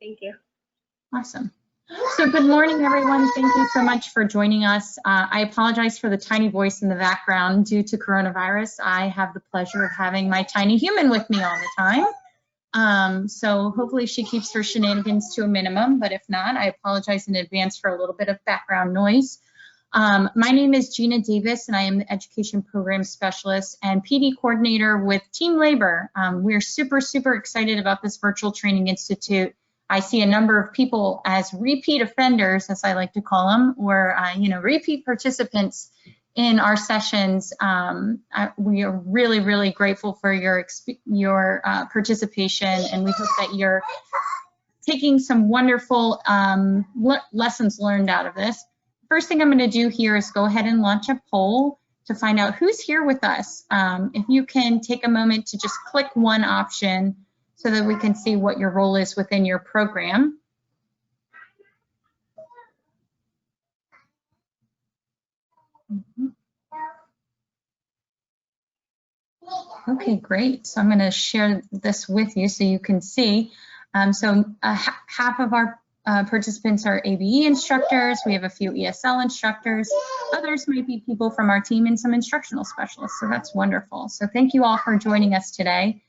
Thank you. Awesome. So good morning, everyone. Thank you so much for joining us. I apologize for the tiny voice in the background due to coronavirus. I have the pleasure of having my tiny human with me all the time. So hopefully she keeps her shenanigans to a minimum, but if not, I apologize in advance for a little bit of background noise. My name is Gina Davis, and I am the Education Program Specialist and PD Coordinator with Team Labor. We're super, super excited about this Virtual Training Institute. I see a number of people as repeat offenders, as I like to call them, or repeat participants in our sessions. We are really, really grateful for your participation, and we hope that you're taking some wonderful lessons learned out of this. First thing I'm going to do here is go ahead and launch a poll to find out who's here with us. If you can take a moment to just click one option so that we can see what your role is within your program. Okay, great. So I'm going to share this with you so you can see. Half of our participants are ABE instructors. We have a few ESL instructors. Others might be people from our team and some instructional specialists. So that's wonderful. So thank you all for joining us today.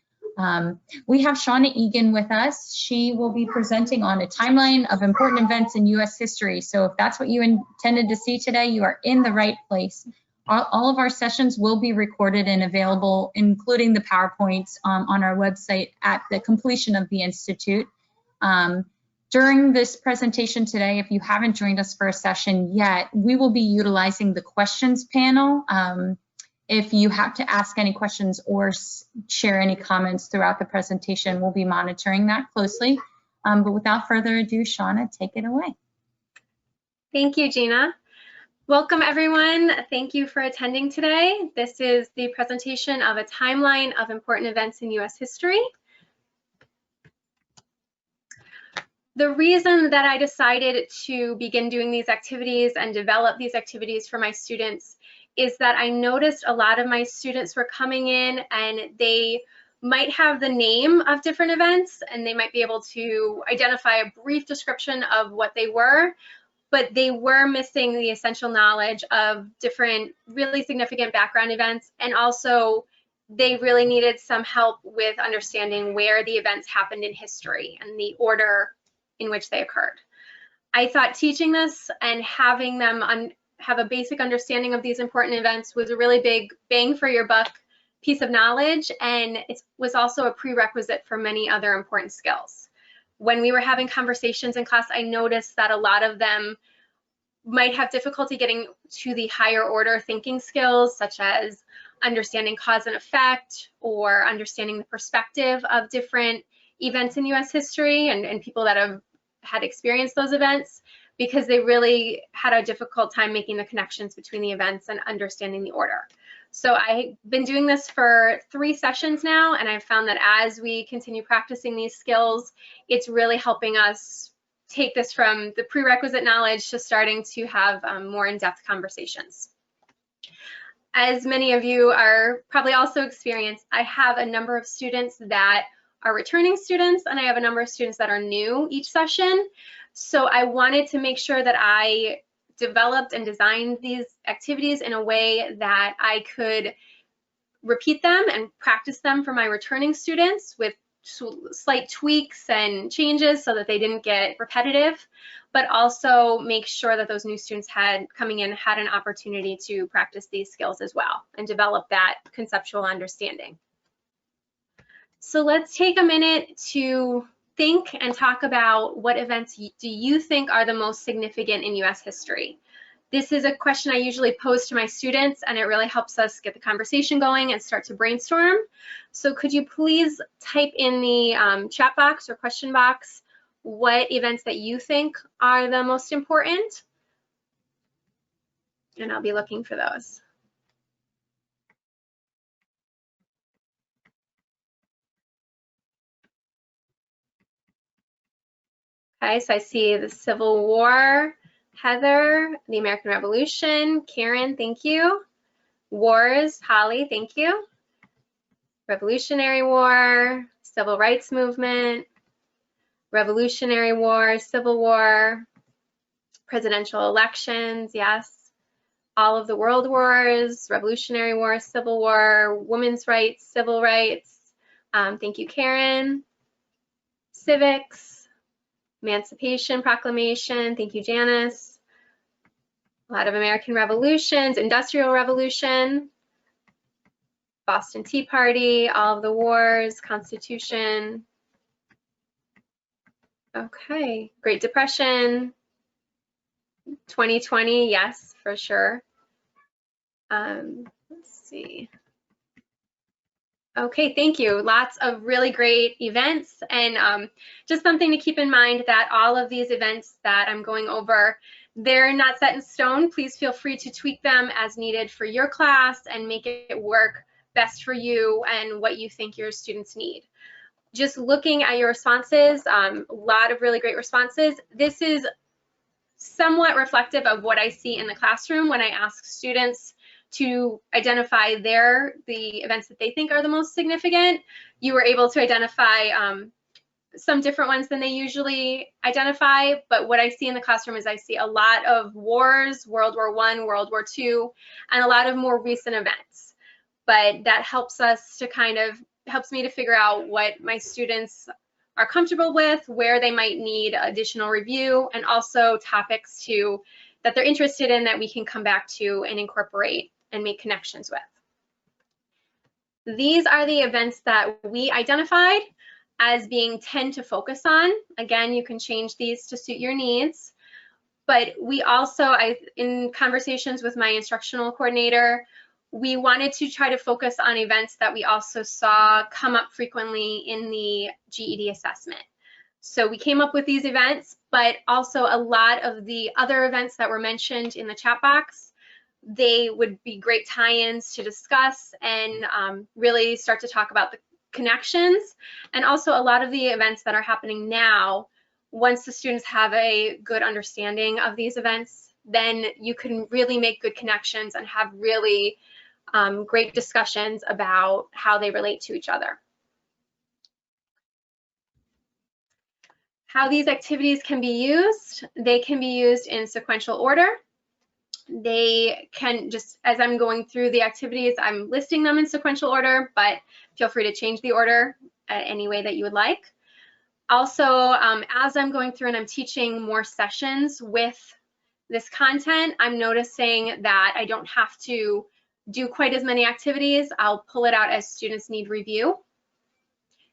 We have Shauna Egan with us. She will be presenting on a timeline of important events in U.S. history. So if that's what you intended to see today, you are in the right place. All of our sessions will be recorded and available, including the PowerPoints, on our website at the completion of the Institute. During this presentation today, if you haven't joined us for a session yet, we will be utilizing the questions panel. If you have to ask any questions or share any comments throughout the presentation, we'll be monitoring that closely. But without further ado, Shauna, take it away. Thank you, Gina. Welcome, everyone. Thank you for attending today. This is the presentation of a timeline of important events in U.S. history. The reason that I decided to begin doing these activities and develop these activities for my students is that I noticed a lot of my students were coming in and they might have the name of different events and they might be able to identify a brief description of what they were, but they were missing the essential knowledge of different really significant background events, and also they really needed some help with understanding where the events happened in history and the order in which they occurred. I thought teaching this and having them have a basic understanding of these important events was a really big bang for your buck piece of knowledge, and it was also a prerequisite for many other important skills. When we were having conversations in class, I noticed that a lot of them might have difficulty getting to the higher order thinking skills, such as understanding cause and effect or understanding the perspective of different events in US history and people that have had experienced those events, because they really had a difficult time making the connections between the events and understanding the order. So I've been doing this for 3 sessions now, and I've found that as we continue practicing these skills, it's really helping us take this from the prerequisite knowledge to starting to have more in-depth conversations. As many of you are probably also experienced, I have a number of students that are returning students, and I have a number of students that are new each session. So I wanted to make sure that I developed and designed these activities in a way that I could repeat them and practice them for my returning students with slight tweaks and changes so that they didn't get repetitive, but also make sure that those new students coming in had an opportunity to practice these skills as well and develop that conceptual understanding. So let's take a minute to think and talk about what events do you think are the most significant in US history. This is a question I usually pose to my students, and it really helps us get the conversation going and start to brainstorm. So could you please type in the chat box or question box what events that you think are the most important? And I'll be looking for those. Okay, so I see the Civil War, Heather, the American Revolution, Karen, thank you. Wars, Holly, thank you. Revolutionary War, Civil Rights Movement, Revolutionary War, Civil War, presidential elections, yes. All of the world wars, Revolutionary War, Civil War, women's rights, civil rights. Thank you, Karen. Civics, Emancipation Proclamation. Thank you, Janice. A lot of American revolutions, Industrial Revolution, Boston Tea Party, all of the wars, Constitution. Okay, Great Depression, 2020, yes, for sure. Let's see. Okay, thank you. Lots of really great events, and just something to keep in mind that all of these events that I'm going over, they're not set in stone. Please feel free to tweak them as needed for your class and make it work best for you and what you think your students need. Just looking at your responses, a lot of really great responses. This is somewhat reflective of what I see in the classroom when I ask students to identify the events that they think are the most significant. You were able to identify some different ones than they usually identify, but what I see in the classroom is I see a lot of wars, World War I, World War II, and a lot of more recent events. But that helps us to helps me to figure out what my students are comfortable with, where they might need additional review, and also topics that they're interested in that we can come back to and incorporate and make connections with. These are the events that we identified as being 10 to focus on. Again, you can change these to suit your needs. But we also, in conversations with my instructional coordinator, we wanted to try to focus on events that we also saw come up frequently in the GED assessment. So we came up with these events, but also a lot of the other events that were mentioned in the chat box, they would be great tie-ins to discuss and really start to talk about the connections. And also a lot of the events that are happening now, once the students have a good understanding of these events, then you can really make good connections and have really great discussions about how they relate to each other. How these activities can be used, they can be used in sequential order. They can, just as I'm going through the activities, I'm listing them in sequential order, but feel free to change the order any way that you would like. Also, as I'm going through and I'm teaching more sessions with this content, I'm noticing that I don't have to do quite as many activities. I'll pull it out as students need review.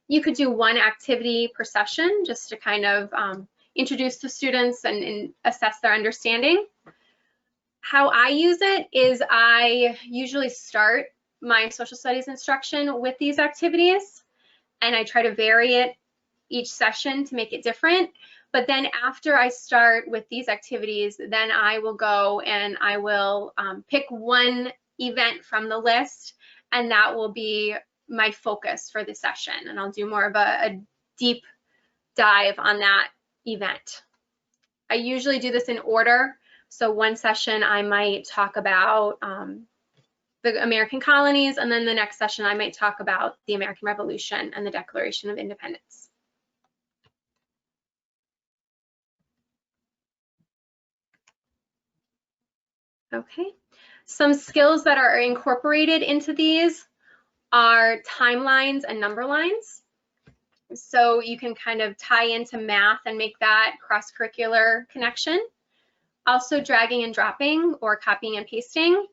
You could do one activity per session just to kind of introduce the students and assess their understanding. How I use it is I usually start my social studies instruction with these activities, and I try to vary it each session to make it different. But then after I start with these activities, then I will go and I will pick one event from the list, and that will be my focus for the session. And I'll do more of a deep dive on that event. I usually do this in order. So one session I might talk about the American colonies, and then the next session I might talk about the American Revolution and the Declaration of Independence. Okay, some skills that are incorporated into these are timelines and number lines. So you can kind of tie into math and make that cross-curricular connection. Also dragging and dropping or copying and pasting.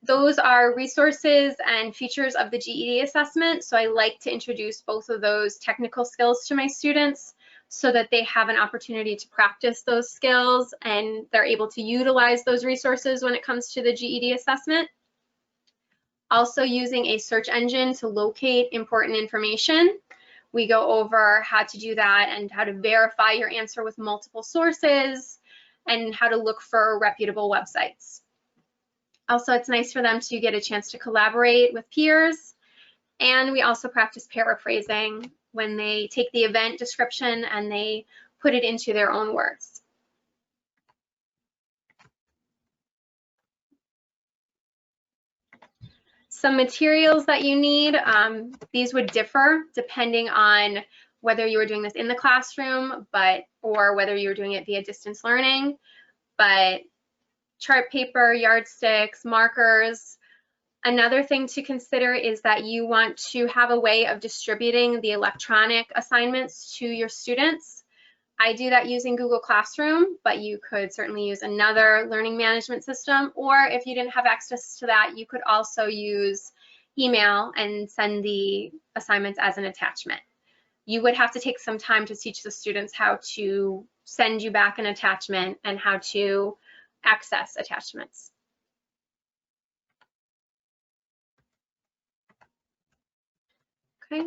Those are resources and features of the GED assessment. So I like to introduce both of those technical skills to my students so that they have an opportunity to practice those skills and they're able to utilize those resources when it comes to the GED assessment. Also using a search engine to locate important information. We go over how to do that and how to verify your answer with multiple sources and how to look for reputable websites. Also, it's nice for them to get a chance to collaborate with peers. And we also practice paraphrasing when they take the event description and they put it into their own words. Some materials that you need, these would differ depending on whether you were doing this in the classroom, or whether you were doing it via distance learning, but chart paper, yardsticks, markers. Another thing to consider is that you want to have a way of distributing the electronic assignments to your students. I do that using Google Classroom, but you could certainly use another learning management system, or if you didn't have access to that, you could also use email and send the assignments as an attachment. You would have to take some time to teach the students how to send you back an attachment and how to access attachments. Okay.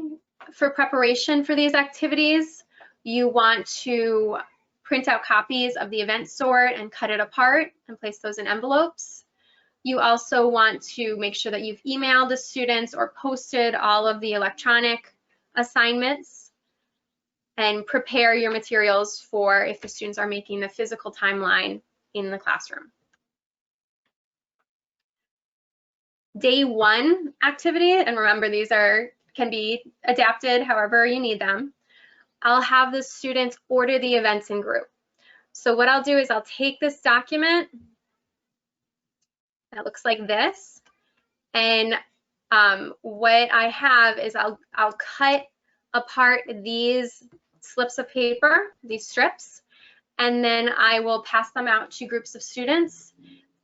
For preparation for these activities, you want to print out copies of the event sort and cut it apart and place those in envelopes. You also want to make sure that you've emailed the students or posted all of the electronic assignments, and prepare your materials for if the students are making the physical timeline in the classroom. Day 1 activity, and remember these can be adapted however you need them. I'll have the students order the events in group. So what I'll do is I'll take this document that looks like this, and what I have is I'll cut apart these slips of paper, these strips, and then I will pass them out to groups of students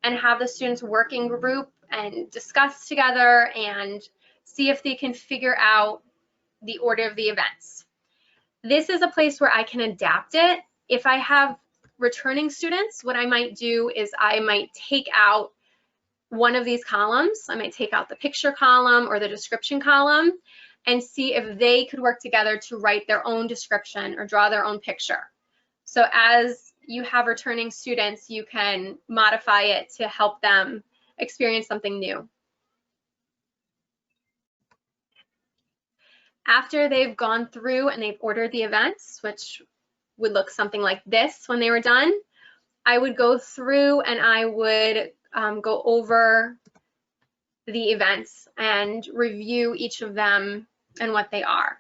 and have the students work in group and discuss together and see if they can figure out the order of the events. This is a place where I can adapt it. If I have returning students, what I might do is I might take out one of these columns. I might take out the picture column or the description column and see if they could work together to write their own description or draw their own picture. So as you have returning students, you can modify it to help them experience something new. After they've gone through and they've ordered the events, which would look something like this when they were done, I would go through and I would go over the events and review each of them and what they are.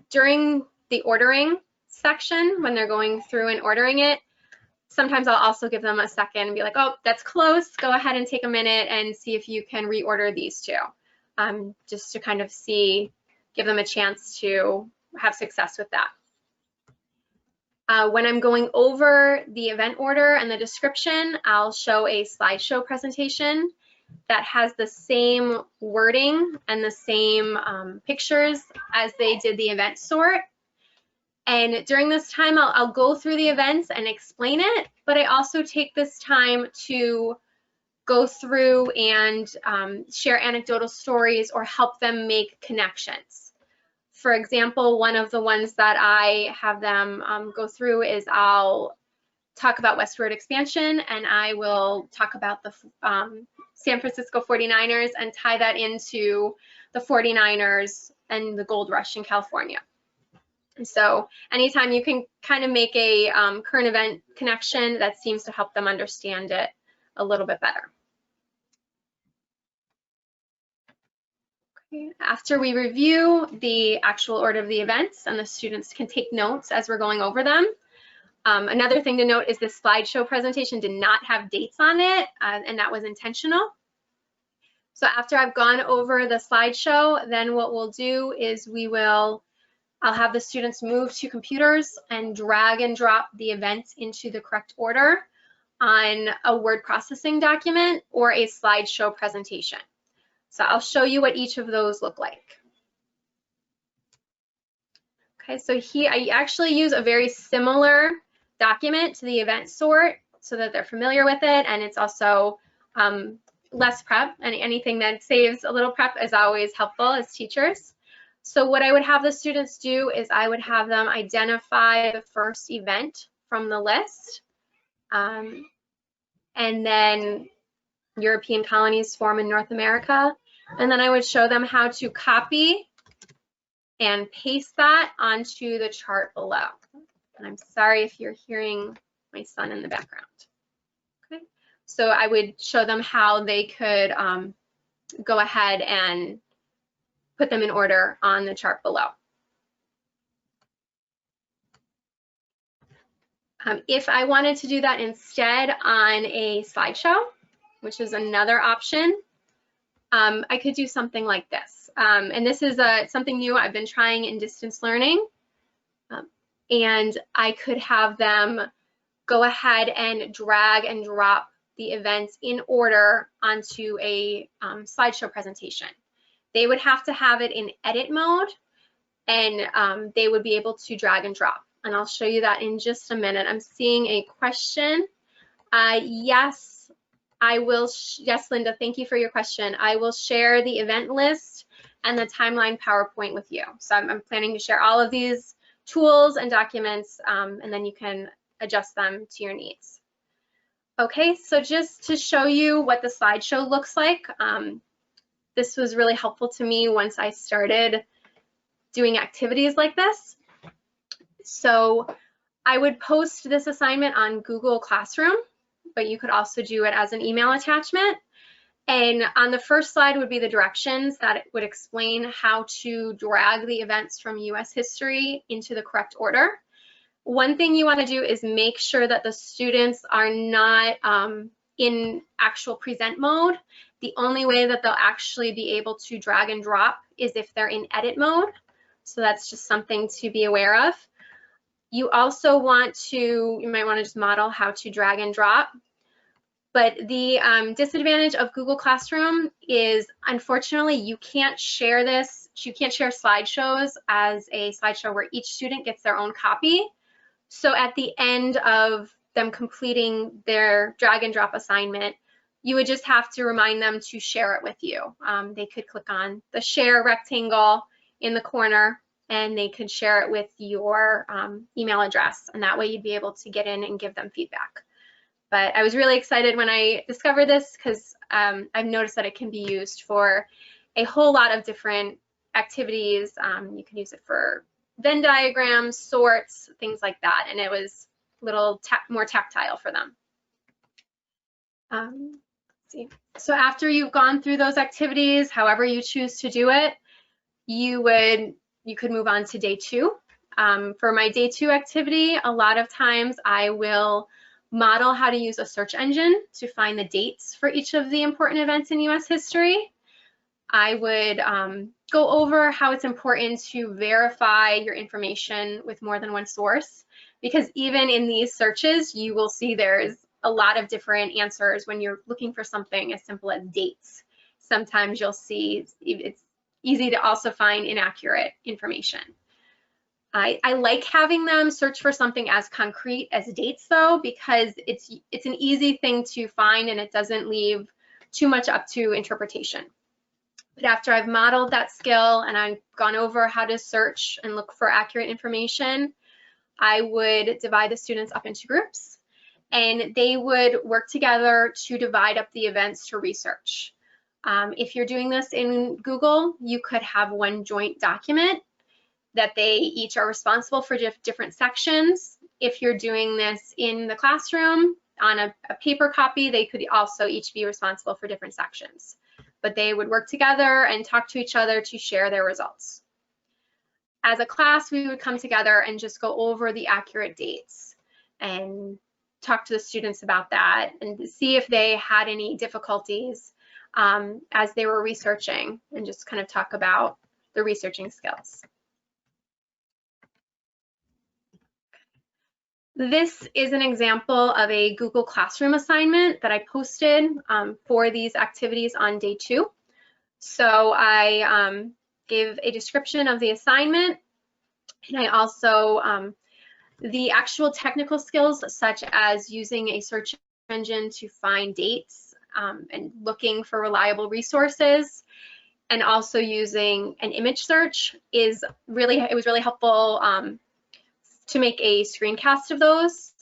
During the ordering section, when they're going through and ordering it, sometimes I'll also give them a second and be like, oh, that's close. Go ahead and take a minute and see if you can reorder these two, just to kind of give them a chance to have success with that. When I'm going over the event order and the description, I'll show a slideshow presentation that has the same wording and the same pictures as they did the event sort. And during this time, I'll go through the events and explain it, but I also take this time to go through and share anecdotal stories or help them make connections. For example, one of the ones that I have them go through is I'll talk about westward expansion, and I will talk about the San Francisco 49ers and tie that into the 49ers and the gold rush in California. So anytime you can kind of make a current event connection, that seems to help them understand it a little bit better. Okay. After we review the actual order of the events, and the students can take notes as we're going over them. Another thing to note is this slideshow presentation did not have dates on it, and that was intentional. So after I've gone over the slideshow, then what we'll do is I'll have the students move to computers and drag and drop the events into the correct order on a word processing document or a slideshow presentation. So I'll show you what each of those look like. Okay, so here I actually use a very similar document to the event sort so that they're familiar with it, and it's also less prep, and anything that saves a little prep is always helpful as teachers. So what I would have the students do is I would have them identify the first event from the list, and then European colonies form in North America, and then I would show them how to copy and paste that onto the chart below. And I'm sorry if you're hearing my son in the background. Okay, so I would show them how they could go ahead and put them in order on the chart below. If I wanted to do that instead on a slideshow, which is another option, I could do something like this. And this is something new I've been trying in distance learning. And I could have them go ahead and drag and drop the events in order onto a slideshow presentation. They would have to have it in edit mode, and they would be able to drag and drop. And I'll show you that in just a minute. I'm seeing a question. Yes, I will. Yes, Linda, thank you for your question. I will share the event list and the timeline PowerPoint with you. So I'm planning to share all of these tools and documents, and then you can adjust them to your needs. Okay, so just to show you what the slideshow looks like, this was really helpful to me once I started doing activities like this. So I would post this assignment on Google Classroom, but you could also do it as an email attachment. And on the first slide would be the directions that would explain how to drag the events from US history into the correct order. One thing you want to do is make sure that the students are not in actual present mode. The only way that they'll actually be able to drag and drop is if they're in edit mode. So that's just something to be aware of. You also want to, you might want to just model how to drag and drop. But the disadvantage of Google Classroom is, unfortunately, you can't share this. You can't share slideshows as a slideshow where each student gets their own copy. So at the end of them completing their drag and drop assignment, you would just have to remind them to share it with you. They could click on the share rectangle in the corner, and they could share it with your email address, and that way you'd be able to get in and give them feedback. But I was really excited when I discovered this because I've noticed that it can be used for a whole lot of different activities. You can use it for Venn diagrams, sorts, things like that, and it was a little more tactile for them. Let's see. So after you've gone through those activities, however you choose to do it, you could move on to day 2. For my day 2 activity, a lot of times I will model how to use a search engine to find the dates for each of the important events in US history. I would go over how it's important to verify your information with more than one source, because even in these searches, you will see there's a lot of different answers when you're looking for something as simple as dates. Sometimes you'll see it's easy to also find inaccurate information. I like having them search for something as concrete as dates, though, because it's an easy thing to find and it doesn't leave too much up to interpretation. But after I've modeled that skill and I've gone over how to search and look for accurate information, I would divide the students up into groups, and they would work together to divide up the events to research. If you're doing this in Google, you could have one joint document that they each are responsible for different sections. If you're doing this in the classroom on a paper copy, they could also each be responsible for different sections. But they would work together and talk to each other to share their results. As a class, we would come together and just go over the accurate dates and talk to the students about that and see if they had any difficulties as they were researching, and just kind of talk about the researching skills. This is an example of a Google Classroom assignment that I posted for these activities on day 2. So I gave a description of the assignment, and I also, the actual technical skills, such as using a search engine to find dates and looking for reliable resources, and also using an image search it was really helpful to make a screencast of those.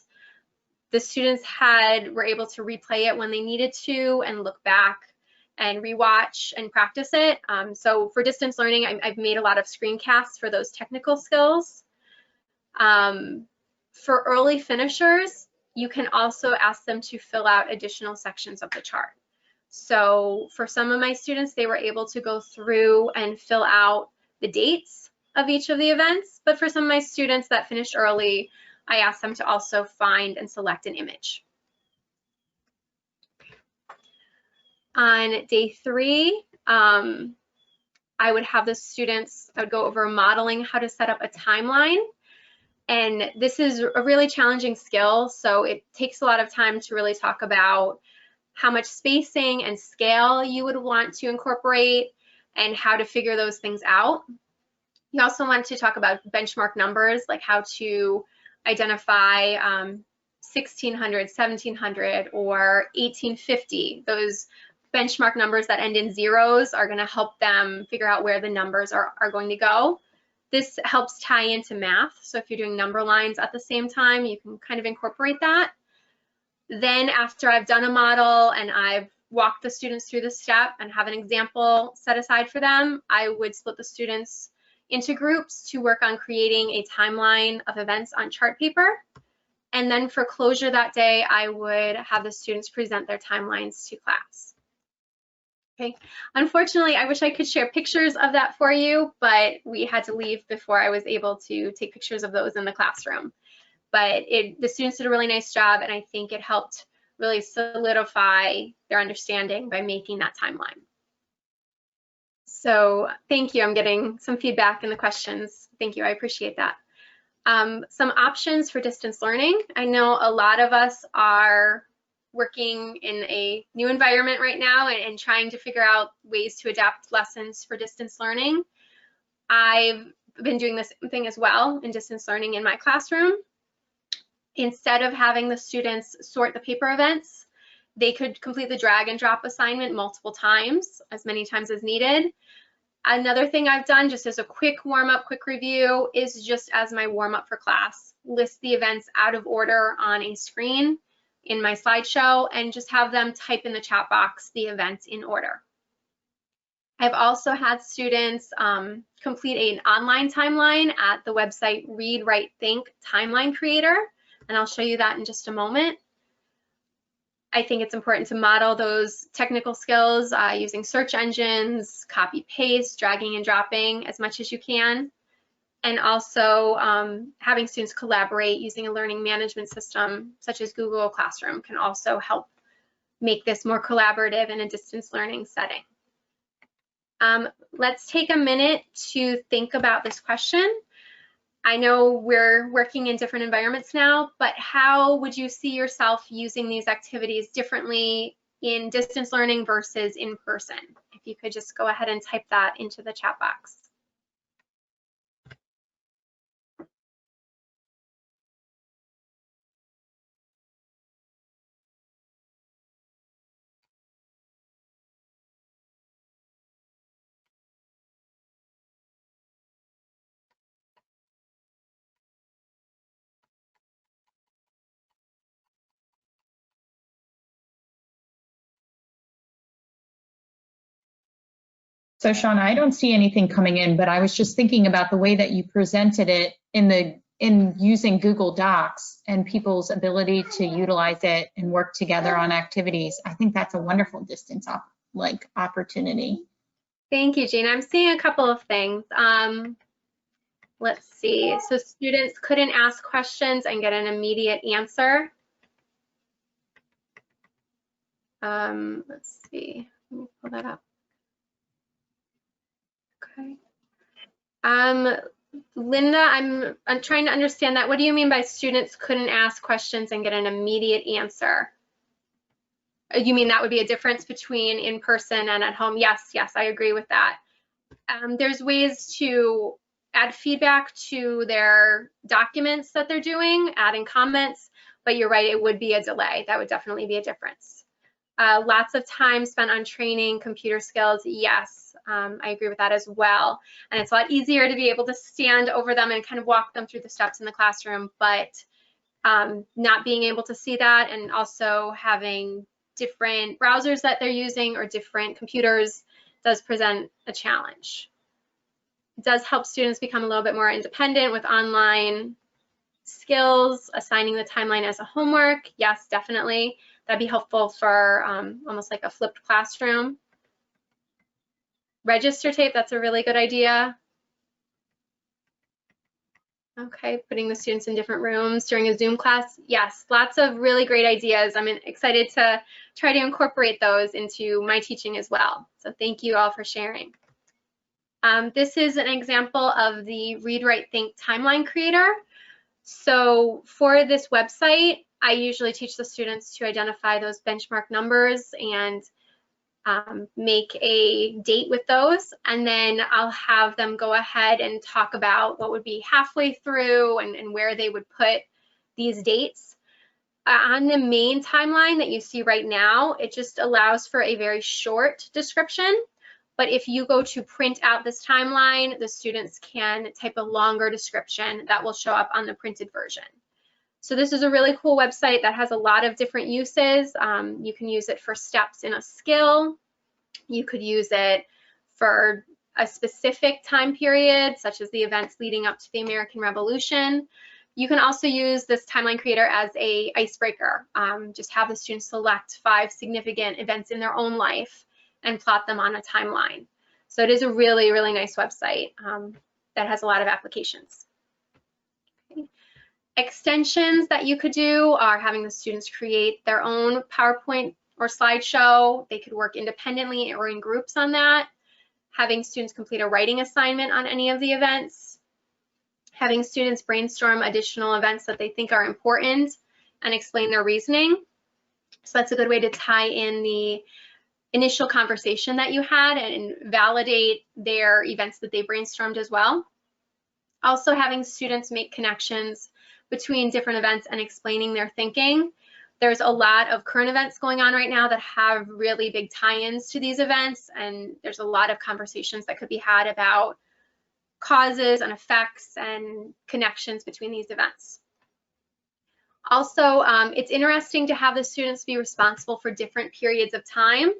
The students were able to replay it when they needed to and look back and rewatch and practice it. So for distance learning, I've made a lot of screencasts for those technical skills. For early finishers, you can also ask them to fill out additional sections of the chart. So for some of my students, they were able to go through and fill out the dates of each of the events, but for some of my students that finished early, I ask them to also find and select an image. On day 3, I would have the students, I would go over modeling how to set up a timeline. And this is a really challenging skill, so it takes a lot of time to really talk about how much spacing and scale you would want to incorporate and how to figure those things out. You also want to talk about benchmark numbers, like how to identify 1600, 1700, or 1850. Those benchmark numbers that end in zeros are going to help them figure out where the numbers are going to go. This helps tie into math. So if you're doing number lines at the same time, you can kind of incorporate that. Then after I've done a model and I've walked the students through the step and have an example set aside for them, I would split the students into groups to work on creating a timeline of events on chart paper. And then for closure that day, I would have the students present their timelines to class. Okay. Unfortunately, I wish I could share pictures of that for you, but we had to leave before I was able to take pictures of those in the classroom. But the students did a really nice job, and I think it helped really solidify their understanding by making that timeline. So thank you. I'm getting some feedback in the questions. Thank you. I appreciate that. Some options for distance learning. I know a lot of us are working in a new environment right now and trying to figure out ways to adapt lessons for distance learning. I've been doing this thing as well in distance learning in my classroom. Instead of having the students sort the paper events, they could complete the drag and drop assignment multiple times, as many times as needed. Another thing I've done, just as a quick warm-up, quick review, is just as my warm-up for class, list the events out of order on a screen in my slideshow and just have them type in the chat box the events in order. I've also had students complete an online timeline at the website Read, Write, Think Timeline Creator, and I'll show you that in just a moment. I think it's important to model those technical skills using search engines, copy paste, dragging and dropping as much as you can. And also having students collaborate using a learning management system such as Google Classroom can also help make this more collaborative in a distance learning setting. Let's take a minute to think about this question. I know we're working in different environments now, but how would you see yourself using these activities differently in distance learning versus in person? If you could just go ahead and type that into the chat box. So Shauna, I don't see anything coming in, but I was just thinking about the way that you presented it in using Google Docs and people's ability to utilize it and work together on activities. I think that's a wonderful distance opportunity. Thank you, Jean. I'm seeing a couple of things. Let's see. So students couldn't ask questions and get an immediate answer. Let's see. Let me pull that up. Okay. Linda, I'm trying to understand that. What do you mean by students couldn't ask questions and get an immediate answer? You mean that would be a difference between in person and at home? Yes, I agree with that. There's ways to add feedback to their documents that they're doing, adding comments, but you're right, it would be a delay. That would definitely be a difference. Lots of time spent on training computer skills. Yes, I agree with that as well. And it's a lot easier to be able to stand over them and kind of walk them through the steps in the classroom, but not being able to see that and also having different browsers that they're using or different computers does present a challenge. It does help students become a little bit more independent with online skills, assigning the timeline as a homework. Yes, definitely. That'd be helpful for almost like a flipped classroom. Register tape, that's a really good idea. Okay, putting the students in different rooms during a Zoom class. Yes, lots of really great ideas. I'm excited to try to incorporate those into my teaching as well. So thank you all for sharing. This is an example of the Read, Write, Think timeline creator. So for this website, I usually teach the students to identify those benchmark numbers and make a date with those, and then I'll have them go ahead and talk about what would be halfway through and where they would put these dates. On the main timeline that you see right now, it just allows for a very short description, but if you go to print out this timeline, the students can type a longer description that will show up on the printed version. So this is a really cool website that has a lot of different uses. You can use it for steps in a skill. You could use it for a specific time period, such as the events leading up to the American Revolution. You can also use this timeline creator as an icebreaker. Just have the students select 5 significant events in their own life and plot them on a timeline. So it is a really, really nice website that has a lot of applications. Okay. Extensions that you could do are having the students create their own PowerPoint or slideshow. They could work independently or in groups on that. Having students complete a writing assignment on any of the events. Having students brainstorm additional events that they think are important and explain their reasoning. So that's a good way to tie in the initial conversation that you had and validate their events that they brainstormed as well. Also having students make connections between different events and explaining their thinking. There's a lot of current events going on right now that have really big tie-ins to these events, and there's a lot of conversations that could be had about causes and effects and connections between these events. Also, it's interesting to have the students be responsible for different periods of time.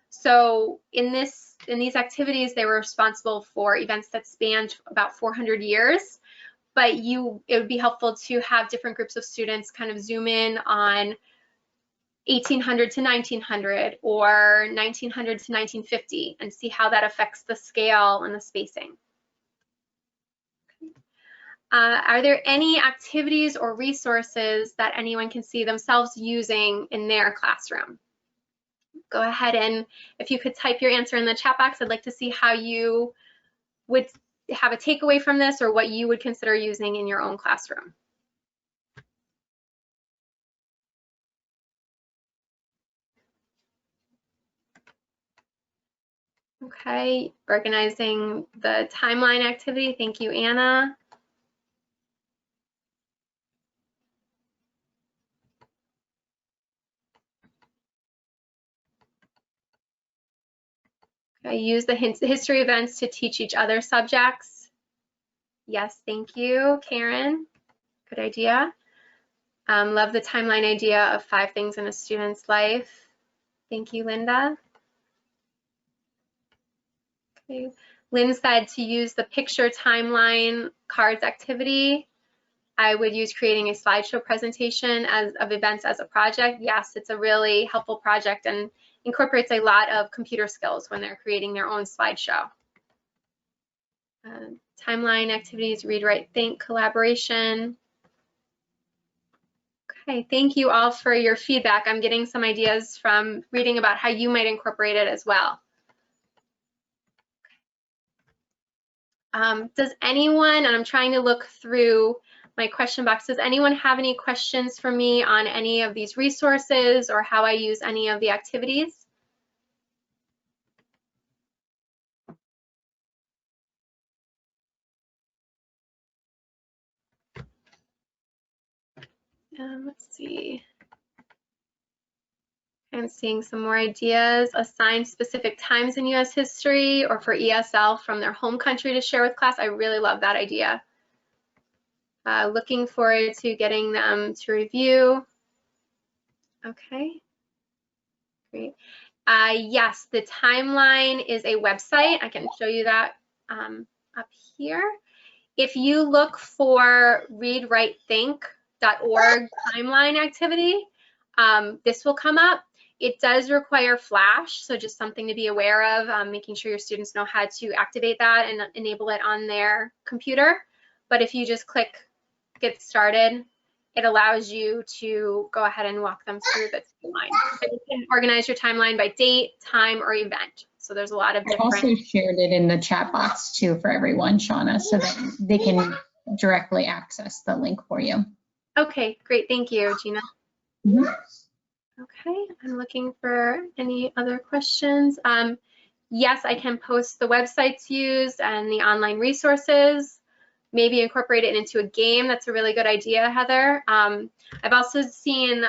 So in these activities, they were responsible for events that spanned about 400 years, but it would be helpful to have different groups of students kind of zoom in on 1800 to 1900 or 1900 to 1950 and see how that affects the scale and the spacing. Are there any activities or resources that anyone can see themselves using in their classroom? Go ahead and if you could type your answer in the chat box, I'd like to see how you would have a takeaway from this or what you would consider using in your own classroom. Okay, organizing the timeline activity. Thank you, Anna. Okay, use the history events to teach each other subjects. Yes, thank you, Karen. Good idea. Love the timeline idea of 5 things in a student's life. Thank you, Linda. Okay. Lynn said to use the picture timeline cards activity. I would use creating a slideshow presentation of events as a project. Yes, it's a really helpful project and incorporates a lot of computer skills when they're creating their own slideshow. Timeline activities, read, write, think, collaboration. Okay, thank you all for your feedback. I'm getting some ideas from reading about how you might incorporate it as well. Does anyone, and I'm trying to look through my question box, does anyone have any questions for me on any of these resources or how I use any of the activities? Let's see. I'm seeing some more ideas. Assign specific times in US history or for ESL from their home country to share with class. I really love that idea. Looking forward to getting them to review. Okay, great. Yes, the timeline is a website. I can show you that up here. If you look for readwritethink.org timeline activity, this will come up. It does require Flash, so just something to be aware of, making sure your students know how to activate that and enable it on their computer. But if you just click get started, it allows you to go ahead and walk them through the timeline. So you can organize your timeline by date, time, or event. So there's a lot of different. I also shared it in the chat box too for everyone, Shauna, so that they can directly access the link for you. Okay, great. Thank you, Gina. Mm-hmm. Okay, I'm looking for any other questions. Yes, I can post the websites used and the online resources, maybe incorporate it into a game. That's a really good idea, Heather. I've also seen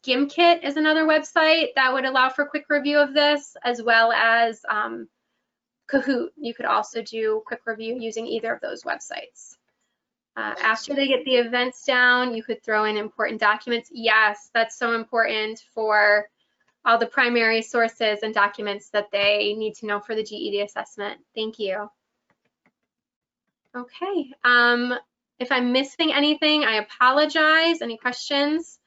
GimKit is another website that would allow for quick review of this, as well as Kahoot. You could also do quick review using either of those websites. After they get the events down, you could throw in important documents. Yes, that's so important for all the primary sources and documents that they need to know for the GED assessment. Thank you. Okay, if I'm missing anything, I apologize. Any questions?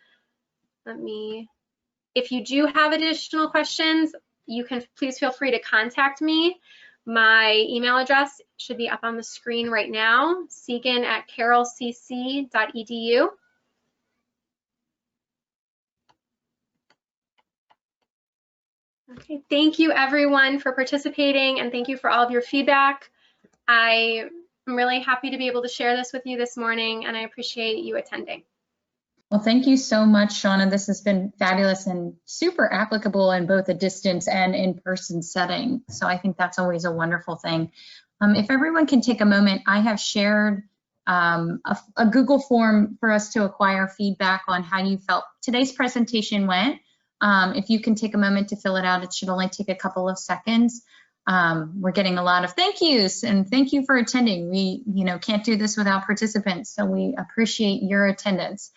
If you do have additional questions, you can please feel free to contact me. My email address should be up on the screen right now, segan@carrollcc.edu. Okay, thank you everyone for participating, and thank you for all of your feedback. I'm really happy to be able to share this with you this morning, and I appreciate you attending. Well, thank you so much, Shauna. This has been fabulous and super applicable in both a distance and in-person setting. So I think that's always a wonderful thing. If everyone can take a moment, I have shared a Google form for us to acquire feedback on how you felt today's presentation went. If you can take a moment to fill it out, it should only take a couple of seconds. We're getting a lot of thank yous and thank you for attending. We, can't do this without participants, so we appreciate your attendance.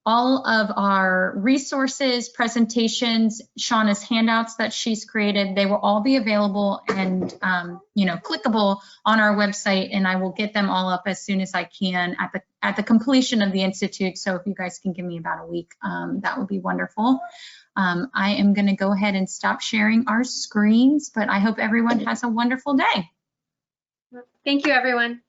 All of our resources, presentations, Shauna's handouts that she's created, they will all be available and, clickable on our website, and I will get them all up as soon as I can at the completion of the Institute. So if you guys can give me about a week, that would be wonderful. I am going to go ahead and stop sharing our screens, but I hope everyone has a wonderful day. Thank you, everyone.